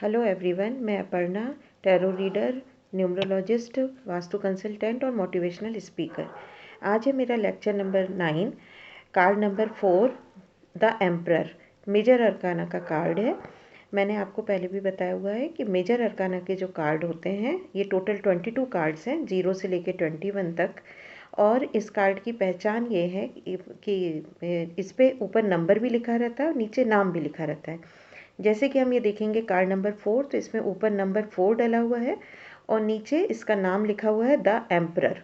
Hello everyone, मैं Aparna, tarot reader, numerologist, vastu consultant और motivational speaker. आज है मेरा lecture number 9, card number 4, the emperor. Major arcana का कार्ड है। मैंने आपको पहले भी बताया हुआ है कि मेजर अरकाना के जो कार्ड होते हैं ये टोटल 22 कार्ड्स हैं, 0 से लेकर 21 तक। और इस कार्ड की पहचान ये है कि इस पे ऊपर नंबर भी लिखा रहता है और नीचे नाम भी लिखा रहता है। जैसे कि हम ये देखेंगे कार्ड नंबर 4, तो इसमें ऊपर नंबर 4 डला हुआ है और नीचे इसका नाम लिखा हुआ है द एम्परर।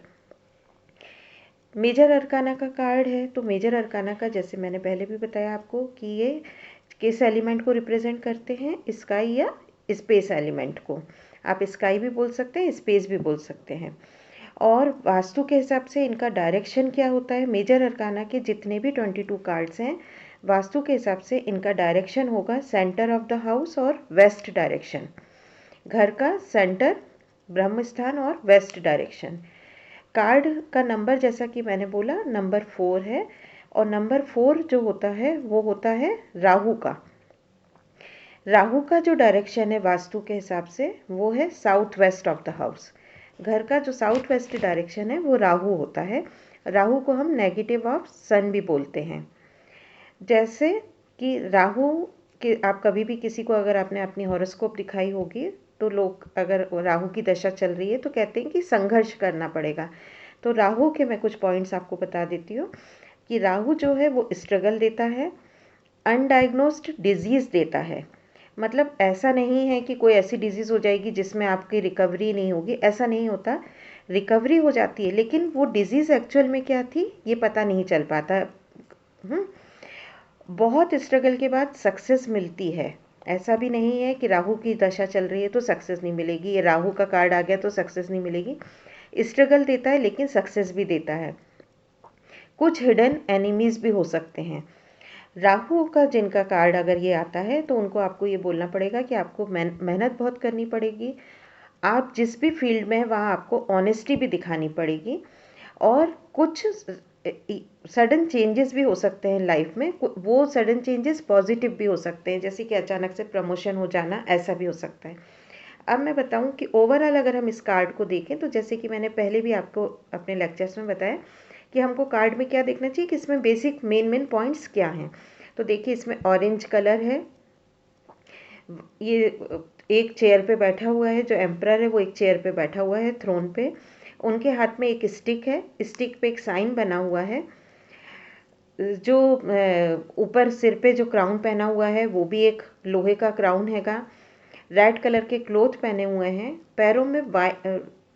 मेजर अरकाना का कार्ड है, तो मेजर अरकाना का जैसे मैंने पहले भी बताया आपको कि ये किस एलिमेंट को रिप्रेजेंट करते हैं, स्काई या स्पेस एलिमेंट को। आप स्काई भी बोल सकते हैं, स्पेस भी बोल सकते हैं। और वास्तु के हिसाब से इनका डायरेक्शन क्या होता है, मेजर अरकाना के जितने भी 22 कार्ड्स हैं वास्तु के हिसाब से इनका डायरेक्शन होगा सेंटर ऑफ द हाउस और वेस्ट डायरेक्शन। घर का सेंटर, ब्रह्म स्थान और वेस्ट डायरेक्शन। कार्ड का नंबर जैसा कि मैंने बोला नंबर 4 है और नंबर 4 जो होता है वो होता है राहु का। राहु का जो डायरेक्शन है वास्तु के हिसाब से वो है south west of the house. घर का जो साउथ वेस्ट डायरेक्शन है वो राहु होता है। राहु को हम नेगेटिव ऑफ सन भी बोलते हैं। जैसे कि राहु के आप कभी भी किसी को अगर आपने अपनी हॉरोस्कोप दिखाई होगी तो लोग अगर राहु की दशा चल रही है तो कहते हैं कि संघर्ष करना पड़ेगा। तो राहु के मैं कुछ पॉइंट्स आपको बता देती हूँ कि राहु जो है वो स्ट्रगल देता है, अनडायग्नोस्ड डिजीज़ देता है। मतलब ऐसा नहीं है कि कोई ऐसी डिजीज़ हो जाएगी जिसमें आपकी रिकवरी नहीं होगी, ऐसा नहीं होता। रिकवरी हो जाती है लेकिन वो डिजीज़ एक्चुअल में क्या थी ये पता नहीं चल पाता। बहुत स्ट्रगल के बाद सक्सेस मिलती है। ऐसा भी नहीं है कि राहु की दशा चल रही है तो सक्सेस नहीं मिलेगी, ये राहु का कार्ड आ गया तो सक्सेस नहीं मिलेगी। स्ट्रगल देता है लेकिन सक्सेस भी देता है। कुछ हिडन एनिमीज भी हो सकते हैं। राहु का जिनका कार्ड अगर ये आता है तो उनको आपको ये बोलना पड़ेगा कि आपको मेहनत बहुत करनी पड़ेगी। आप जिस भी फील्ड में हैं वहाँ आपको ऑनेस्टी भी दिखानी पड़ेगी और कुछ सडन चेंजेस भी हो सकते हैं लाइफ में। वो सडन चेंजेस पॉजिटिव भी हो सकते हैं, जैसे कि अचानक से प्रमोशन हो जाना, ऐसा भी हो सकता है। अब मैं बताऊं कि ओवरऑल अगर हम इस कार्ड को देखें तो जैसे कि मैंने पहले भी आपको अपने लेक्चर्स में बताया कि हमको कार्ड में क्या देखना चाहिए कि इसमें बेसिक मेन पॉइंट्स क्या हैं। तो देखिए इसमें ऑरेंज कलर है, ये एक चेयर पे बैठा हुआ है, जो एम्परर है वो एक चेयर पे बैठा हुआ है थ्रोन पे। उनके हाथ में एक स्टिक है, स्टिक पे एक साइन बना हुआ है। जो ऊपर सिर पे जो क्राउन पहना हुआ है वो भी एक लोहे का क्राउन हैगा। रेड कलर के क्लोथ पहने हुए हैं। पैरों में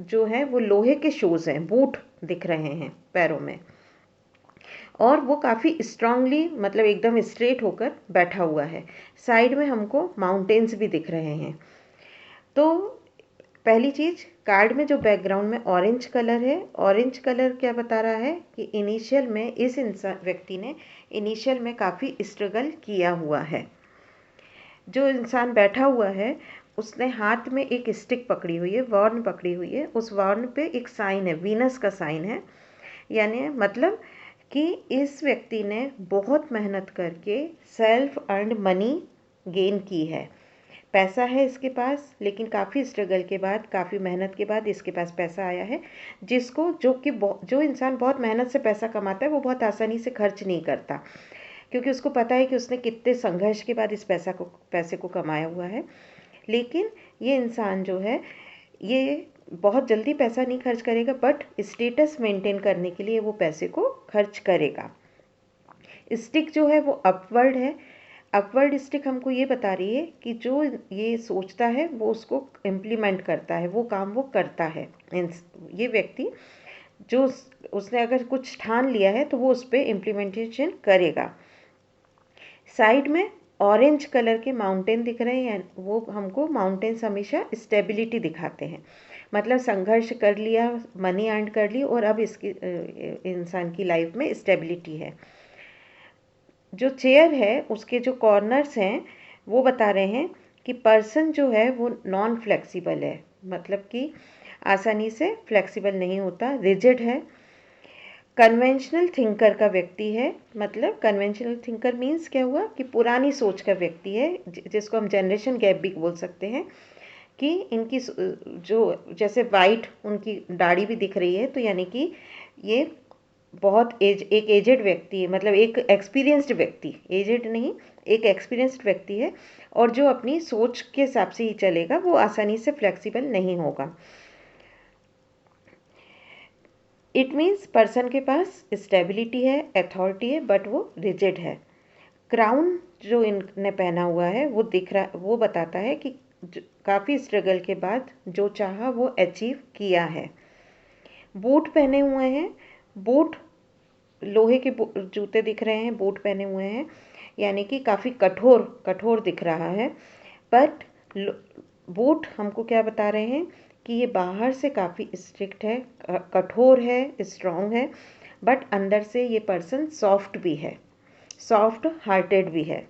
जो है वो लोहे के शूज़ हैं, बूट दिख रहे हैं पैरों में। और वो काफ़ी स्ट्रांगली मतलब एकदम स्ट्रेट होकर बैठा हुआ है। साइड में हमको माउंटेन्स भी दिख रहे हैं। तो पहली चीज़, कार्ड में जो बैकग्राउंड में ऑरेंज कलर है, ऑरेंज कलर क्या बता रहा है कि इनिशियल में इस इंसान व्यक्ति ने इनिशियल में काफ़ी स्ट्रगल किया हुआ है। जो इंसान बैठा हुआ है उसने हाथ में एक स्टिक पकड़ी हुई है, वॉर्न पकड़ी हुई है। उस वॉर्न पे एक साइन है, वीनस का साइन है। यानी मतलब कि इस व्यक्ति ने बहुत मेहनत करके सेल्फ अर्न्ड मनी गेन की है। पैसा है इसके पास, लेकिन काफ़ी स्ट्रगल के बाद, काफ़ी मेहनत के बाद इसके पास पैसा आया है, जिसको जो इंसान बहुत मेहनत से पैसा कमाता है वो बहुत आसानी से खर्च नहीं करता, क्योंकि उसको पता है कि उसने कितने संघर्ष के बाद इस पैसे को कमाया हुआ है। लेकिन ये इंसान जो है ये बहुत जल्दी पैसा नहीं खर्च करेगा, बट स्टेटस मेंटेन करने के लिए वो पैसे को खर्च करेगा। स्टिक जो है वो अपवर्ड है। अपवर्ड स्टिक हमको ये बता रही है कि जो ये सोचता है वो उसको इम्प्लीमेंट करता है, वो काम वो करता है। ये व्यक्ति जो उसने अगर कुछ ठान लिया है तो वो उस पर इम्प्लीमेंटेशन करेगा। साइड में ऑरेंज कलर के माउंटेन दिख रहे हैं, वो हमको माउंटेन्स हमेशा स्टेबिलिटी दिखाते हैं। मतलब संघर्ष कर लिया, मनी अर्न कर ली और अब इसकी इंसान की लाइफ में स्टेबिलिटी है। जो चेयर है उसके जो कॉर्नर्स हैं वो बता रहे हैं कि पर्सन जो है वो नॉन फ्लेक्सिबल है, मतलब कि आसानी से फ्लेक्सिबल नहीं होता, रिजिड है। कन्वेंशनल थिंकर का व्यक्ति है, मतलब कन्वेंशनल थिंकर मीन्स क्या हुआ कि पुरानी सोच का व्यक्ति है, जिसको हम जनरेशन गैप भी बोल सकते हैं, कि इनकी जो जैसे वाइट उनकी दाढ़ी भी दिख रही है, तो यानी कि ये बहुत एक एजेड व्यक्ति है, मतलब एक एक्सपीरियंस्ड व्यक्ति, एजेड नहीं, एक एक्सपीरियंस्ड व्यक्ति है, और जो अपनी सोच के हिसाब से ही चलेगा, वो आसानी से फ्लेक्सिबल नहीं होगा। इट मीन्स पर्सन के पास स्टेबिलिटी है, अथॉरिटी है, बट वो रिजिड है। क्राउन जो इनने पहना हुआ है वो दिख रहा, वो बताता है कि काफ़ी स्ट्रगल के बाद जो चाहा वो अचीव किया है। बूट पहने हुए हैं, बूट लोहे के जूते दिख रहे हैं, बूट पहने हुए हैं, यानी कि काफ़ी कठोर कठोर दिख रहा है। बट बूट हमको क्या बता रहे हैं कि ये बाहर से काफ़ी स्ट्रिक्ट है, कठोर है, स्ट्रॉन्ग है, बट अंदर से ये पर्सन सॉफ्ट भी है, सॉफ्ट हार्टेड भी है।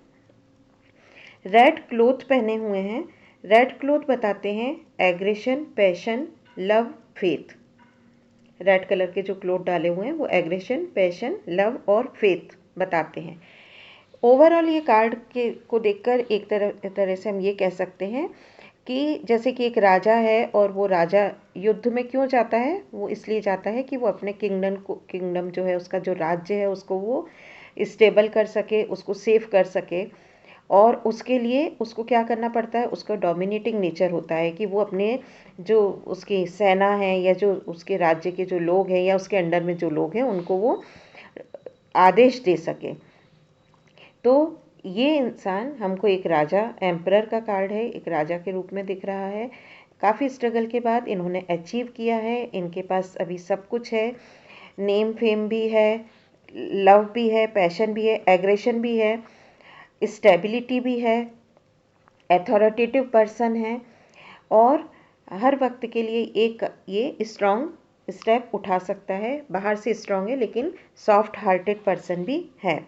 रेड क्लोथ पहने हुए हैं, रेड क्लोथ बताते हैं aggression, passion, love, faith. Red colour के जो क्लोथ डाले हुए हैं वो एग्रेशन, पैशन, लव और फेथ बताते हैं। ओवरऑल ये कार्ड के को देखकर एक तरह से हम ये कह सकते हैं कि जैसे कि एक राजा है, और वो राजा युद्ध में क्यों जाता है, वो इसलिए जाता है कि वो अपने किंगडम जो है, उसका जो राज्य है, उसको वो स्टेबल कर सके, उसको सेव कर सके। और उसके लिए उसको क्या करना पड़ता है, उसका डोमिनेटिंग नेचर होता है कि वो अपने जो उसकी सेना है, या जो उसके राज्य के जो लोग हैं, या उसके अंडर में जो लोग हैं, उनको वो आदेश दे सके। तो ये इंसान हमको एक राजा, एम्परर का कार्ड है, एक राजा के रूप में दिख रहा है। काफ़ी स्ट्रगल के बाद इन्होंने अचीव किया है, इनके पास अभी सब कुछ है, नेम फेम भी है, लव भी है, पैशन भी है, एग्रेशन भी है, स्टेबिलिटी भी है, अथॉरिटेटिव पर्सन है, और हर वक्त के लिए एक ये स्ट्रॉन्ग स्टेप उठा सकता है। बाहर से स्ट्रॉन्ग है, लेकिन सॉफ्ट हार्टेड पर्सन भी है।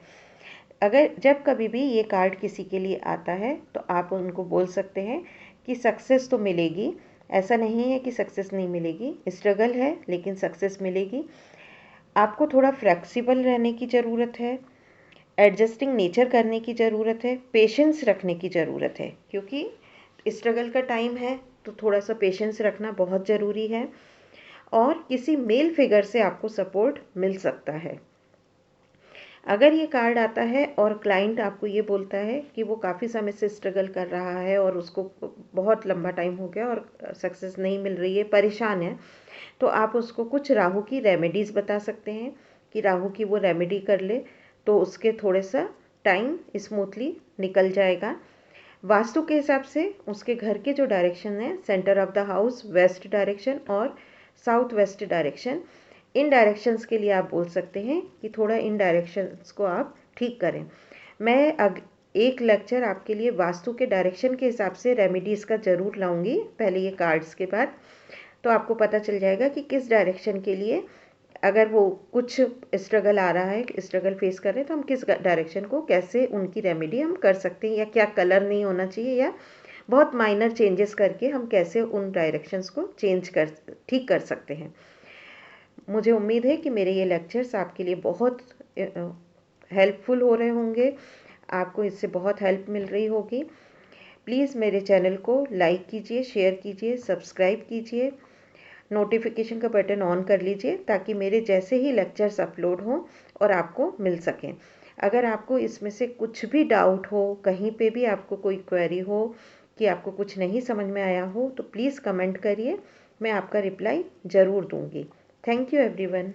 अगर जब कभी भी ये कार्ड किसी के लिए आता है, तो आप उनको बोल सकते हैं कि सक्सेस तो मिलेगी, ऐसा नहीं है कि सक्सेस नहीं मिलेगी, स्ट्रगल है लेकिन सक्सेस मिलेगी। आपको थोड़ा फ्लेक्सिबल रहने की ज़रूरत है, एडजस्टिंग नेचर करने की ज़रूरत है, पेशेंस रखने की ज़रूरत है, क्योंकि स्ट्रगल का टाइम है, तो थोड़ा सा पेशेंस रखना बहुत ज़रूरी है। और किसी मेल फिगर से आपको सपोर्ट मिल सकता है। अगर ये कार्ड आता है और क्लाइंट आपको ये बोलता है कि वो काफ़ी समय से स्ट्रगल कर रहा है, और उसको बहुत लंबा टाइम हो गया और सक्सेस नहीं मिल रही है, परेशान है, तो आप उसको कुछ राहु की रेमेडीज़ बता सकते हैं कि राहु की वो रेमेडी कर ले, तो उसके थोड़े सा टाइम स्मूथली निकल जाएगा। वास्तु के हिसाब से उसके घर के जो डायरेक्शन है, centre of the house west direction और साउथ वेस्ट डायरेक्शन, इन डायरेक्शंस के लिए आप बोल सकते हैं कि थोड़ा इन डायरेक्शंस को आप ठीक करें। मैं एक लेक्चर आपके लिए वास्तु के डायरेक्शन के हिसाब से रेमेडीज़ का ज़रूर लाऊंगी, पहले ये कार्ड्स के बाद, तो आपको पता चल जाएगा कि किस डायरेक्शन के लिए, अगर वो कुछ स्ट्रगल आ रहा है, स्ट्रगल फेस कर रहे हैं, तो हम किस डायरेक्शन को कैसे उनकी रेमेडी हम कर सकते हैं, या क्या कलर नहीं होना चाहिए, या बहुत माइनर चेंजेस करके हम कैसे उन डायरेक्शंस को ठीक कर सकते हैं। मुझे उम्मीद है कि मेरे ये लेक्चर्स आपके लिए बहुत हेल्पफुल हो रहे होंगे, आपको इससे बहुत हेल्प मिल रही होगी। प्लीज़ मेरे चैनल को लाइक कीजिए, शेयर कीजिए, सब्सक्राइब कीजिए, नोटिफिकेशन का बटन ऑन कर लीजिए, ताकि मेरे जैसे ही लेक्चर्स अपलोड हों और आपको मिल सकें। अगर आपको इसमें से कुछ भी डाउट हो, कहीं पे भी आपको कोई क्वेरी हो, कि आपको कुछ नहीं समझ में आया हो, तो प्लीज़ कमेंट करिए, मैं आपका रिप्लाई ज़रूर दूँगी। Thank you everyone.